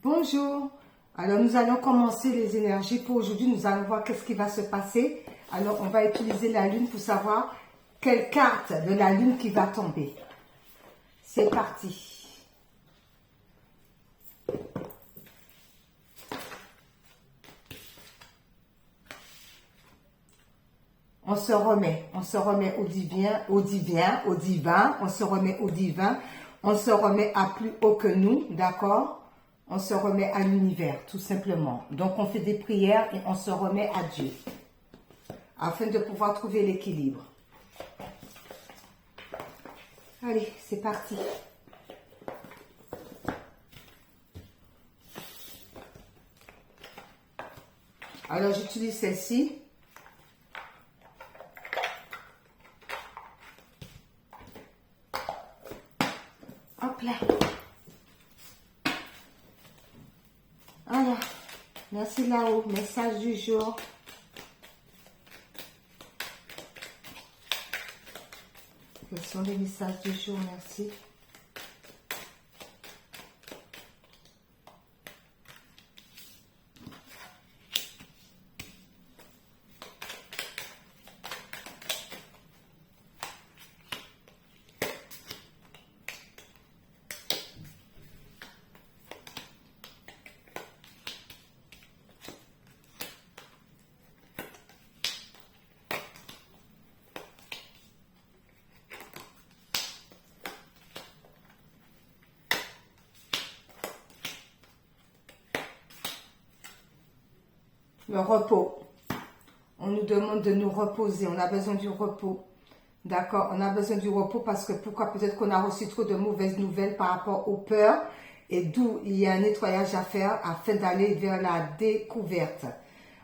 Bonjour. Alors, nous allons commencer les énergies pour aujourd'hui. Nous allons voir qu'est-ce qui va se passer. Alors, on va utiliser la lune pour savoir quelle carte de la lune qui va tomber. C'est parti. On se remet au divin, on se remet au divin, on se remet à plus haut que nous, d'accord? On se remet à l'univers, tout simplement. Donc, on fait des prières et on se remet à Dieu, afin de pouvoir trouver l'équilibre. Allez, c'est parti. Alors, j'utilise celle-ci. Hop là. Voilà. Merci là-haut. Message du jour. Quels sont les messages du jour? Merci. Le repos. On nous demande de nous reposer. On a besoin du repos. D'accord? On a besoin du repos parce que pourquoi? Peut-être qu'on a reçu trop de mauvaises nouvelles par rapport aux peurs et d'où il y a un nettoyage à faire afin d'aller vers la découverte.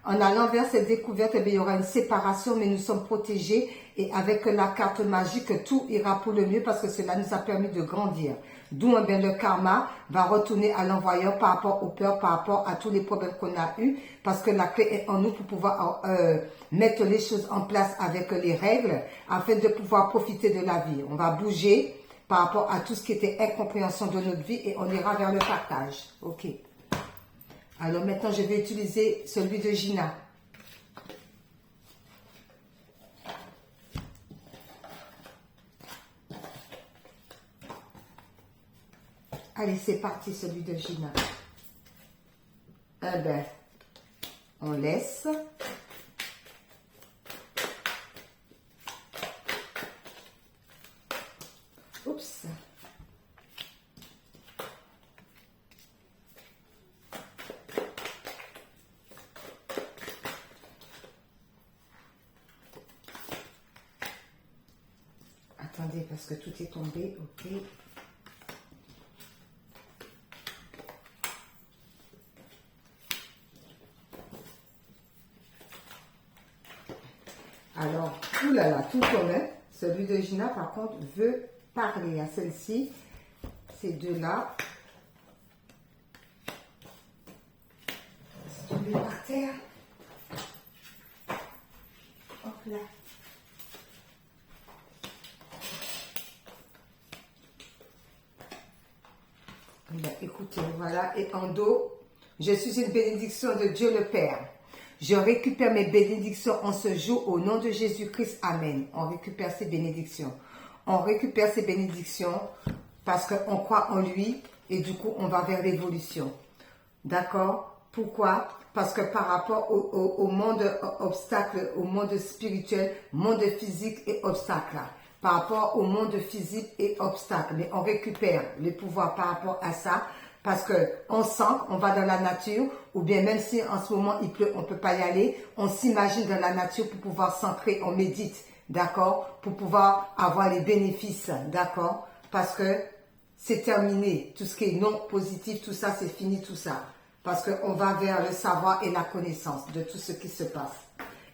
En allant vers cette découverte, eh bien, il y aura une séparation, mais nous sommes protégés et avec la carte magique, tout ira pour le mieux parce que cela nous a permis de grandir. D'où eh bien, le karma va retourner à l'envoyeur par rapport aux peurs, par rapport à tous les problèmes qu'on a eus, parce que la clé est en nous pour pouvoir mettre les choses en place avec les règles afin de pouvoir profiter de la vie. On va bouger par rapport à tout ce qui était incompréhension de notre vie et on ira vers le partage. Ok. Alors maintenant, je vais utiliser celui de Gina. Allez, c'est parti, celui de Gina. Eh ben, on laisse. Oups. Attendez, parce que tout est tombé, ok. Alors, oulala, tout commun. Celui de Gina, par contre, veut parler à celle-ci. Ces deux-là. C'est tombé par terre. Hop là. Ben, écoutez, voilà, et en dos, je suis une bénédiction de Dieu le Père. Je récupère mes bénédictions en ce jour au nom de Jésus-Christ. Amen. On récupère ces bénédictions. On récupère ces bénédictions parce qu'on croit en lui et du coup, on va vers l'évolution. D'accord? Pourquoi? Parce que par rapport au monde obstacle, au monde spirituel, monde physique et obstacle, par rapport au monde physique et obstacle, mais on récupère le pouvoir par rapport à ça. Parce qu'on sent qu'on va dans la nature, ou bien même si en ce moment il pleut, on ne peut pas y aller, on s'imagine dans la nature pour pouvoir s'ancrer, on médite, d'accord, pour pouvoir avoir les bénéfices, d'accord, parce que c'est terminé, tout ce qui est non positif, tout ça, c'est fini, tout ça, parce qu'on va vers le savoir et la connaissance de tout ce qui se passe.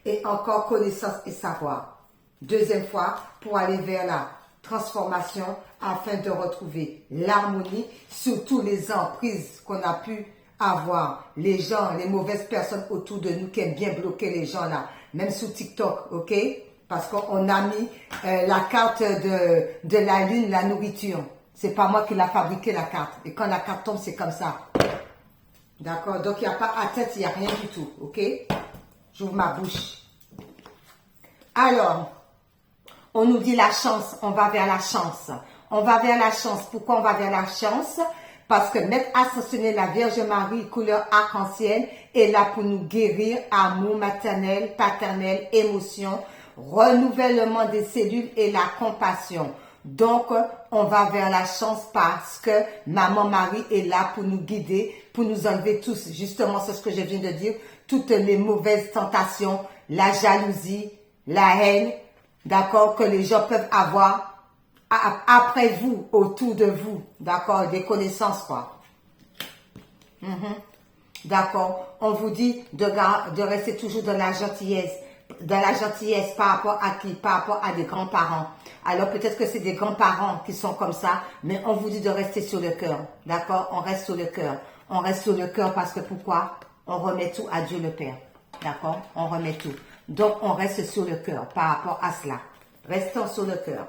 Et encore connaissance et savoir. Deuxième fois, pour aller vers la transformation afin de retrouver l'harmonie sur tous les emprises qu'on a pu avoir. Les gens, les mauvaises personnes autour de nous qui aiment bien bloquer les gens là, même sur TikTok, ok? Parce qu'on a mis la carte de la lune, la nourriture. C'est pas moi qui l'a fabriqué la carte. Et quand la carte tombe, c'est comme ça. D'accord? Donc, il n'y a pas à tête, il n'y a rien du tout. Ok? J'ouvre ma bouche. Alors, on nous dit la chance, on va vers la chance. On va vers la chance. Pourquoi on va vers la chance? Parce que Maître Ascensionné, la Vierge Marie, couleur arc-en-ciel, est là pour nous guérir, amour maternel, paternel, émotion, renouvellement des cellules et la compassion. Donc, on va vers la chance parce que Maman Marie est là pour nous guider, pour nous enlever tous, justement, c'est ce que je viens de dire, toutes les mauvaises tentations, la jalousie, la haine, d'accord, que les gens peuvent avoir après vous, autour de vous, d'accord, des connaissances, quoi. D'accord, on vous dit de rester toujours dans la gentillesse par rapport à qui? Par rapport à des grands-parents. Alors peut-être que c'est des grands-parents qui sont comme ça, mais on vous dit de rester sur le cœur, d'accord, on reste sur le cœur. On reste sur le cœur parce que pourquoi? On remet tout à Dieu le Père, d'accord, on remet tout. Donc on reste sur le cœur par rapport à cela. Restons sur le cœur.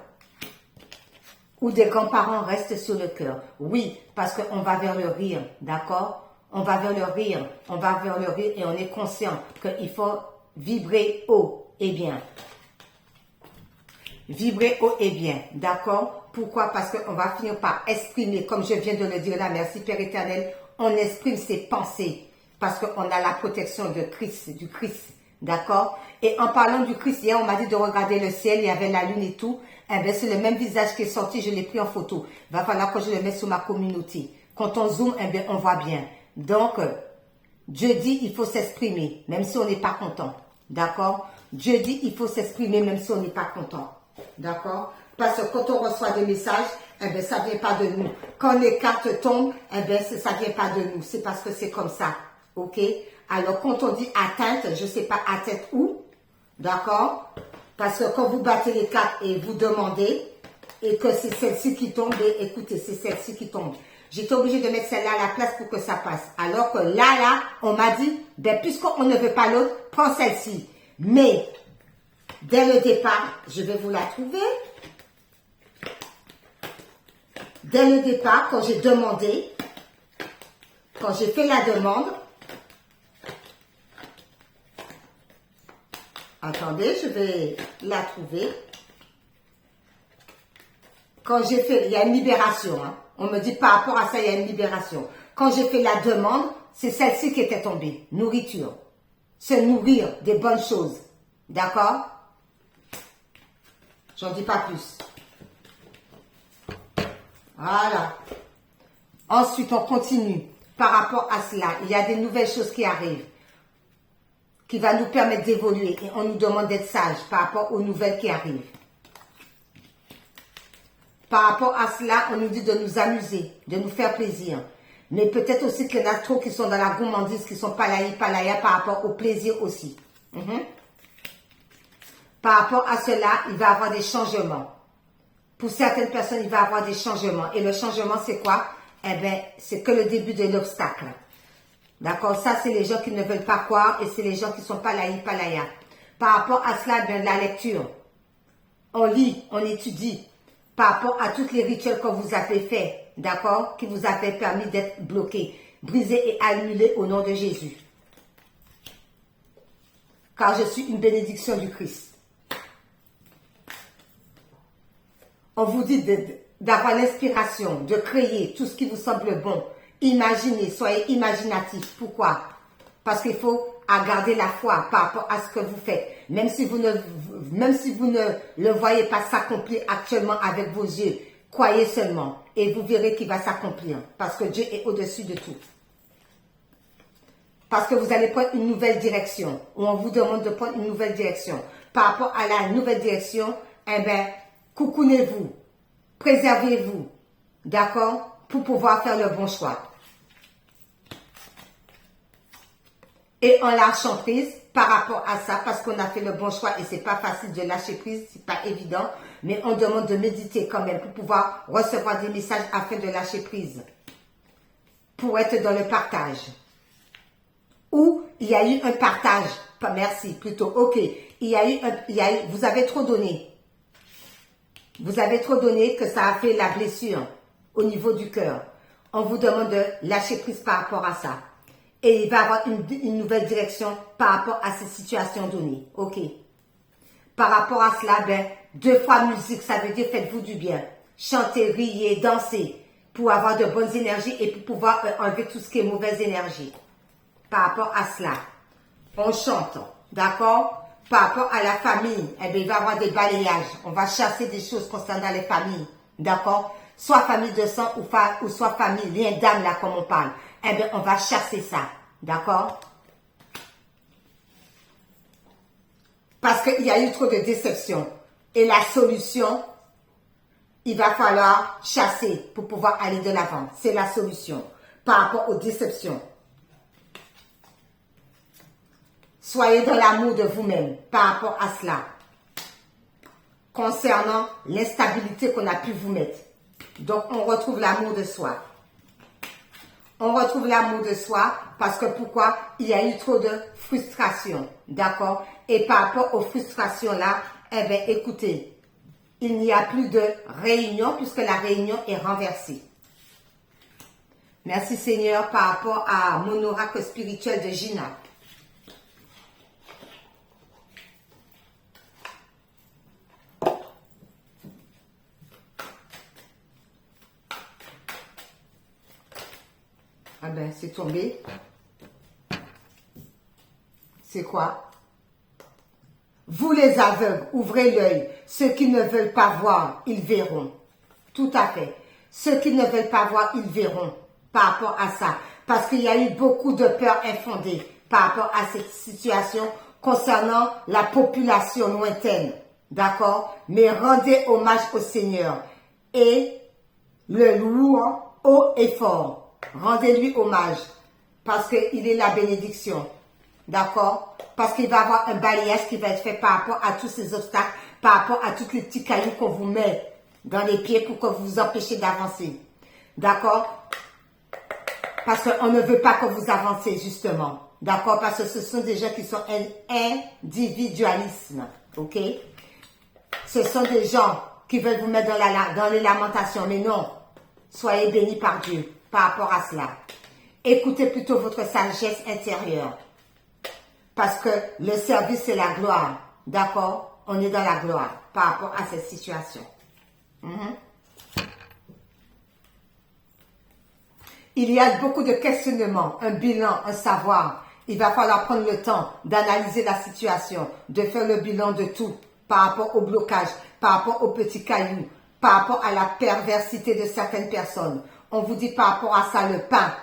Ou des grands-parents restent sur le cœur. Oui, parce qu'on va vers le rire, d'accord? On va vers le rire, on va vers le rire et on est conscient qu'il faut vibrer haut et bien. Vibrer haut et bien, d'accord? Pourquoi? Parce qu'on va finir par exprimer, comme je viens de le dire là, merci Père éternel, on exprime ses pensées parce qu'on a la protection de Christ, du Christ, d'accord? Et en parlant du Christ, hier on m'a dit de regarder le ciel, il y avait la lune et tout. Eh bien, c'est le même visage qui est sorti, je l'ai pris en photo. Il va falloir que je le mette sur ma communauté. Quand on zoome, eh bien, on voit bien. Donc, Dieu dit, il faut s'exprimer, même si on n'est pas content. D'accord? Dieu dit, il faut s'exprimer, même si on n'est pas content. D'accord? Parce que quand on reçoit des messages, eh bien, ça ne vient pas de nous. Quand les cartes tombent, eh bien, ça ne vient pas de nous. C'est parce que c'est comme ça. OK? Alors, quand on dit atteinte, je ne sais pas atteinte où. D'accord? Parce que quand vous battez les cartes et vous demandez, et que c'est celle-ci qui tombe, et écoutez, c'est celle-ci qui tombe. J'étais obligée de mettre celle-là à la place pour que ça passe. Alors que là, on m'a dit, ben, puisqu'on ne veut pas l'autre, prends celle-ci. Mais, dès le départ, je vais vous la trouver. Dès le départ, quand j'ai demandé, quand j'ai fait la demande, attendez, je vais la trouver. Quand j'ai fait, il y a une libération. Hein. On me dit par rapport à ça, il y a une libération. Quand j'ai fait la demande, c'est celle-ci qui était tombée. Nourriture. Se nourrir des bonnes choses. D'accord? J'en dis pas plus. Voilà. Ensuite, on continue. Par rapport à cela, il y a des nouvelles choses qui arrivent, qui va nous permettre d'évoluer. Et on nous demande d'être sage par rapport aux nouvelles qui arrivent. Par rapport à cela, on nous dit de nous amuser, de nous faire plaisir. Mais peut-être aussi qu'il y en a trop qui sont dans la gourmandise, qui sont palaya par rapport au plaisir aussi. Par rapport à cela, il va y avoir des changements. Pour certaines personnes, il va y avoir des changements. Et le changement, c'est quoi? Eh bien, c'est que le début de l'obstacle. D'accord? Ça, c'est les gens qui ne veulent pas croire et c'est les gens qui sont palaya. Par rapport à cela, bien, la lecture. On lit, on étudie. Par rapport à tous les rituels que vous avez faits, d'accord, qui vous avaient permis d'être bloqués, brisés et annulés au nom de Jésus. Car je suis une bénédiction du Christ. On vous dit d'avoir l'inspiration, de créer tout ce qui vous semble bon. Imaginez, soyez imaginatif. Pourquoi? Parce qu'il faut garder la foi par rapport à ce que vous faites. Même si vous ne le voyez pas s'accomplir actuellement avec vos yeux, croyez seulement et vous verrez qu'il va s'accomplir. Parce que Dieu est au-dessus de tout. Parce que vous allez prendre une nouvelle direction. Ou on vous demande de prendre une nouvelle direction. Par rapport à la nouvelle direction, eh bien, coucounez-vous. Préservez-vous. D'accord? Pour pouvoir faire le bon choix. Et en lâchant prise par rapport à ça, parce qu'on a fait le bon choix et c'est pas facile de lâcher prise, c'est pas évident, mais on demande de méditer quand même pour pouvoir recevoir des messages afin de lâcher prise, pour être dans le partage. Ou il y a eu un partage, pas merci, plutôt, ok, vous avez trop donné. Vous avez trop donné que ça a fait la blessure au niveau du cœur. On vous demande de lâcher prise par rapport à ça. Et il va avoir une nouvelle direction par rapport à cette situation donnée. Ok. Par rapport à cela, ben, 2 fois musique, ça veut dire faites-vous du bien. Chantez, riez, dansez pour avoir de bonnes énergies et pour pouvoir enlever tout ce qui est mauvaise énergie. Par rapport à cela, on chante, d'accord? Par rapport à la famille, eh bien, il va y avoir des balayages. On va chasser des choses concernant les familles, d'accord? Soit famille de sang ou soit famille, lien d'âme, là, comme on parle. Eh bien, on va chasser ça, d'accord? Parce qu'il y a eu trop de déception. Et la solution, il va falloir chasser pour pouvoir aller de l'avant. C'est la solution par rapport aux déceptions. Soyez dans l'amour de vous-même par rapport à cela. Concernant l'instabilité qu'on a pu vous mettre. Donc, on retrouve l'amour de soi. On retrouve l'amour de soi parce que pourquoi? Il y a eu trop de frustration. D'accord? Et par rapport aux frustrations là, eh bien, écoutez, il n'y a plus de réunion puisque la réunion est renversée. Merci Seigneur par rapport à mon oracle spirituel de Gina. Ah ben, c'est tombé. C'est quoi? Vous les aveugles, ouvrez l'œil. Ceux qui ne veulent pas voir, ils verront. Tout à fait. Ceux qui ne veulent pas voir, ils verront par rapport à ça. Parce qu'il y a eu beaucoup de peurs infondées par rapport à cette situation concernant la population lointaine. D'accord? Mais rendez hommage au Seigneur et le louant haut et fort. Rendez-lui hommage parce qu'il est la bénédiction. D'accord? Parce qu'il va y avoir un balayage qui va être fait par rapport à tous ces obstacles, par rapport à tous les petits cailloux qu'on vous met dans les pieds pour que vous vous empêchiez d'avancer. D'accord? Parce qu'on ne veut pas que vous avancez, justement. D'accord? Parce que ce sont des gens qui sont individualistes. OK? Ce sont des gens qui veulent vous mettre dans les lamentations. Mais non. Soyez bénis par Dieu par rapport à cela. Écoutez plutôt votre sagesse intérieure. Parce que le service, c'est la gloire. D'accord? On est dans la gloire par rapport à cette situation. Il y a beaucoup de questionnements, un bilan, un savoir. Il va falloir prendre le temps d'analyser la situation, de faire le bilan de tout par rapport au blocage, par rapport aux petits cailloux, par rapport à la perversité de certaines personnes. On vous dit par rapport à ça, le pain,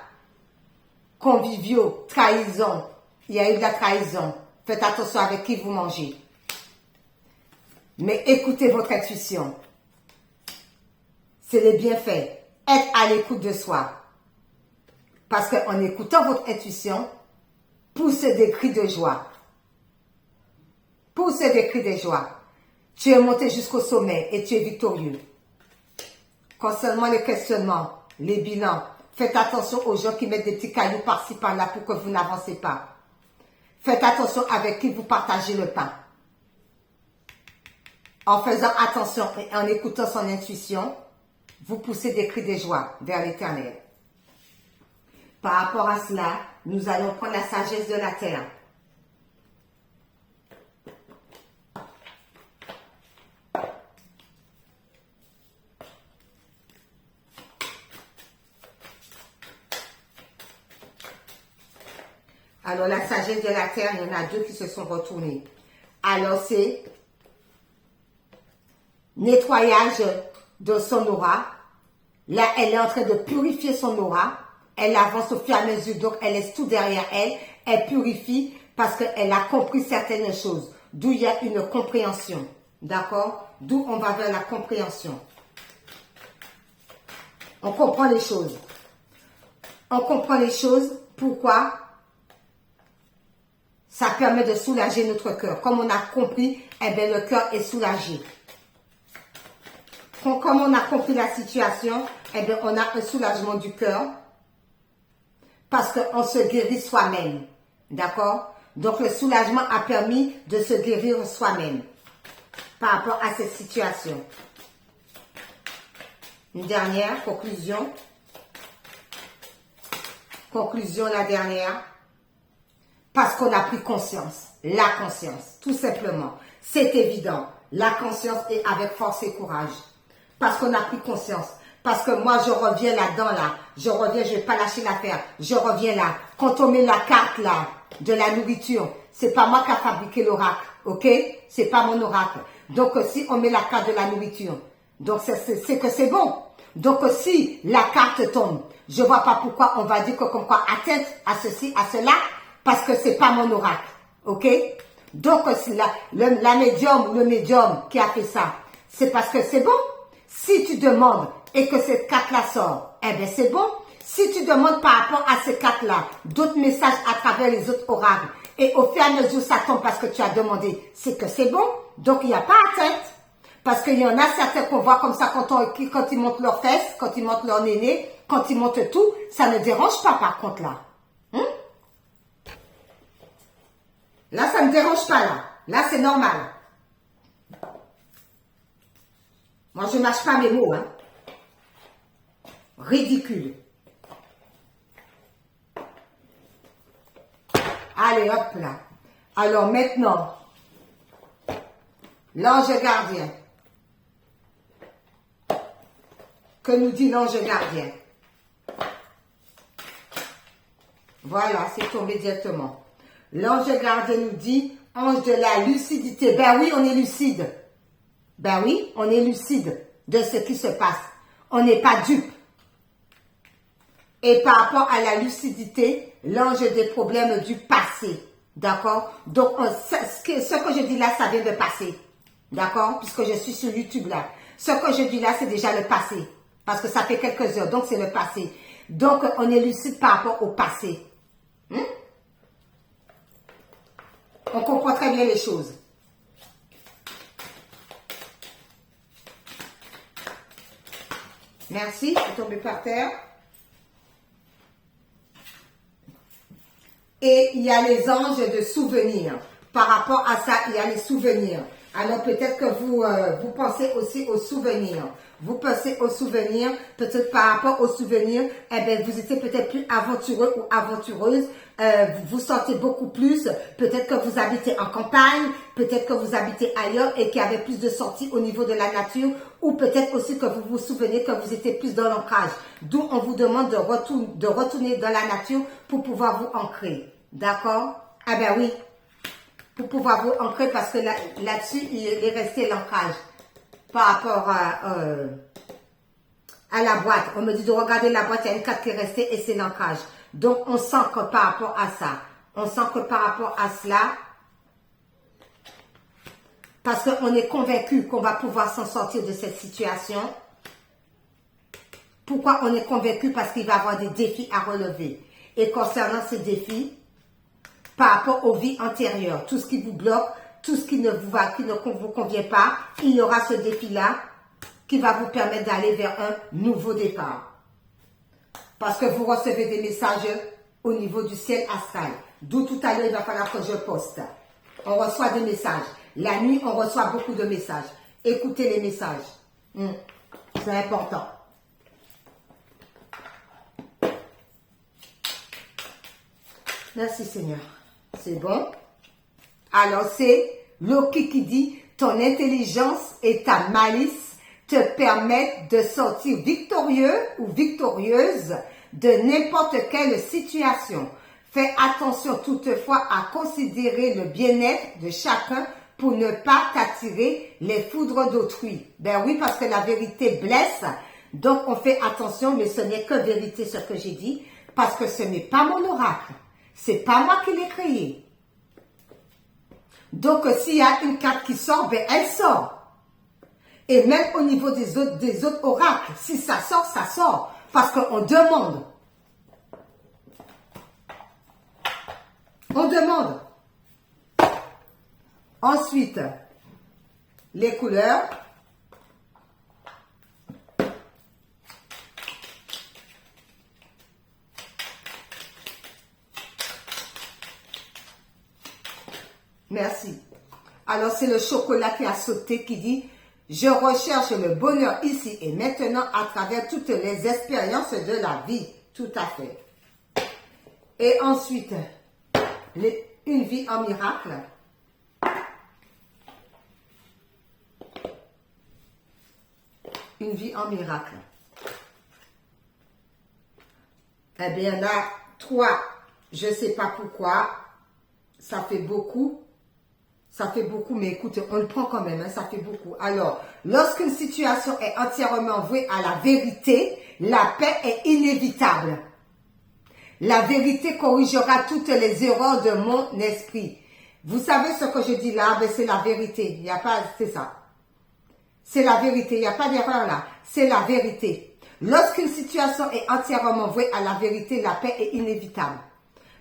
conviviaux, trahison. Il y a eu de la trahison. Faites attention avec qui vous mangez. Mais écoutez votre intuition. C'est les bienfaits. Être à l'écoute de soi. Parce qu'en écoutant votre intuition, poussez des cris de joie. Poussez des cris de joie. Tu es monté jusqu'au sommet et tu es victorieux. Concernant les questionnements, les bilans, faites attention aux gens qui mettent des petits cailloux par-ci par-là pour que vous n'avancez pas. Faites attention avec qui vous partagez le pain. En faisant attention et en écoutant son intuition, vous poussez des cris de joie vers l'Éternel. Par rapport à cela, nous allons prendre la sagesse de la terre. Alors, la sagesse de la terre, il y en a 2 qui se sont retournés. Alors, c'est nettoyage de son aura. Là, elle est en train de purifier son aura. Elle avance au fur et à mesure, donc elle laisse tout derrière elle. Elle purifie parce qu'elle a compris certaines choses. D'où il y a une compréhension. D'accord? D'où on va vers la compréhension. On comprend les choses. On comprend les choses. Pourquoi? Ça permet de soulager notre cœur. Comme on a compris, eh bien, le cœur est soulagé. Comme on a compris la situation, eh bien, on a un soulagement du cœur. Parce qu'on se guérit soi-même. D'accord? Donc, le soulagement a permis de se guérir soi-même. Par rapport à cette situation. Une dernière conclusion. Conclusion, la dernière. Parce qu'on a pris conscience. La conscience, tout simplement. C'est évident. La conscience est avec force et courage. Parce qu'on a pris conscience. Parce que moi, je reviens là-dedans, là. Je reviens, je ne vais pas lâcher l'affaire. Je reviens là. Quand on met la carte, là, de la nourriture, c'est pas moi qui a fabriqué l'oracle, ok? C'est pas mon oracle. Donc, si on met la carte de la nourriture, donc c'est que c'est bon. Donc, si la carte tombe, je vois pas pourquoi on va dire que comme quoi atteinte à ceci, à cela, parce que c'est pas mon oracle, ok? Donc, si la médium ou le médium qui a fait ça, c'est parce que c'est bon. Si tu demandes et que cette carte-là sort, eh bien c'est bon. Si tu demandes par rapport à ces cartes-là, d'autres messages à travers les autres oracles, et au fur et à mesure ça tombe parce que tu as demandé, c'est que c'est bon. Donc il n'y a pas atteinte. Parce qu'il y en a certains qu'on voit comme ça quand ils montent leurs fesses, quand ils montent leur néné, quand ils montent tout, ça ne dérange pas par contre là. Là, ça ne dérange pas là. Là, c'est normal. Moi, je ne mâche pas mes mots, hein. Ridicule. Allez, hop là. Alors maintenant, l'ange gardien. Que nous dit l'ange gardien? Voilà, c'est tombé directement. L'ange gardien nous dit, ange de la lucidité. Ben oui, on est lucide. Ben oui, on est lucide de ce qui se passe. On n'est pas dupe. Et par rapport à la lucidité, l'ange des problèmes du passé. D'accord? Donc, ce que je dis là, ça vient de passer. D'accord? Puisque je suis sur YouTube là. Ce que je dis là, c'est déjà le passé. Parce que ça fait quelques heures. Donc, c'est le passé. Donc, on est lucide par rapport au passé. On comprend très bien les choses. Merci, je suis tombée par terre. Et il y a les anges de souvenirs. Par rapport à ça, il y a les souvenirs. Alors peut-être que vous pensez aussi aux souvenirs. Vous pensez aux souvenirs, peut-être par rapport aux souvenirs, eh bien, vous étiez peut-être plus aventureux ou aventureuse, vous sortez beaucoup plus, peut-être que vous habitez en campagne, peut-être que vous habitez ailleurs et qu'il y avait plus de sorties au niveau de la nature, ou peut-être aussi que vous vous souvenez que vous étiez plus dans l'ancrage. D'où on vous demande de retourner dans la nature pour pouvoir vous ancrer. D'accord? Ah ben oui, pour pouvoir vous ancrer parce que là-dessus, il est resté l'ancrage. Par rapport à la boîte. On me dit de regarder la boîte, il y a une carte qui est restée et c'est l'ancrage. Donc, on sent que par rapport à ça, on sent que par rapport à cela, parce qu'on est convaincu qu'on va pouvoir s'en sortir de cette situation. Pourquoi on est convaincu? Parce qu'il va y avoir des défis à relever. Et concernant ces défis, par rapport aux vies antérieures, tout ce qui vous bloque, tout ce qui ne vous convient pas, il y aura ce défi-là qui va vous permettre d'aller vers un nouveau départ. Parce que vous recevez des messages au niveau du ciel astral. D'où tout à l'heure, il va falloir que je poste. On reçoit des messages. La nuit, on reçoit beaucoup de messages. Écoutez les messages. C'est important. Merci Seigneur. C'est bon? Alors c'est Loki qui dit, ton intelligence et ta malice te permettent de sortir victorieux ou victorieuse de n'importe quelle situation. Fais attention toutefois à considérer le bien-être de chacun pour ne pas t'attirer les foudres d'autrui. Ben oui, parce que la vérité blesse. Donc on fait attention, mais ce n'est que vérité ce que j'ai dit, parce que ce n'est pas mon oracle. C'est pas moi qui l'ai créé. Donc, s'il y a une carte qui sort, ben elle sort. Et même au niveau des autres oracles, si ça sort, ça sort. Parce qu'on demande. On demande. Ensuite, les couleurs. Merci. Alors, c'est le chocolat qui a sauté qui dit « Je recherche le bonheur ici et maintenant à travers toutes les expériences de la vie. » Tout à fait. Et ensuite, une vie en miracle. Une vie en miracle. Eh bien là, 3, je ne sais pas pourquoi, ça fait beaucoup. Ça fait beaucoup, mais écoutez, on le prend quand même, hein, ça fait beaucoup. Alors, lorsqu'une situation est entièrement vouée à la vérité, la paix est inévitable. La vérité corrigera toutes les erreurs de mon esprit. Vous savez ce que je dis là, ben c'est la vérité. Il n'y a pas, c'est ça. C'est la vérité, il n'y a pas d'erreur là. C'est la vérité. Lorsqu'une situation est entièrement vouée à la vérité, la paix est inévitable.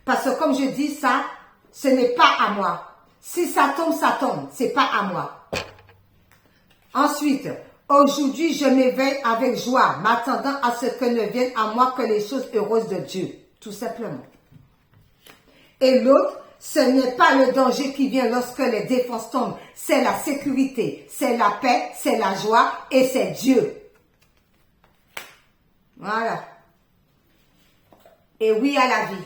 Parce que comme je dis ça, ce n'est pas à moi. Si ça tombe, ça tombe. C'est pas à moi. Ensuite, aujourd'hui, je m'éveille avec joie, m'attendant à ce que ne viennent à moi que les choses heureuses de Dieu. Tout simplement. Et l'autre, ce n'est pas le danger qui vient lorsque les défenses tombent. C'est la sécurité, c'est la paix, c'est la joie et c'est Dieu. Voilà. Et oui à la vie.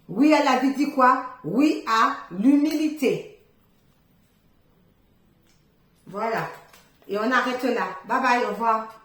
Oui à la vie dit quoi? Oui à l'humilité. Voilà. Et on arrête là. Bye bye, au revoir.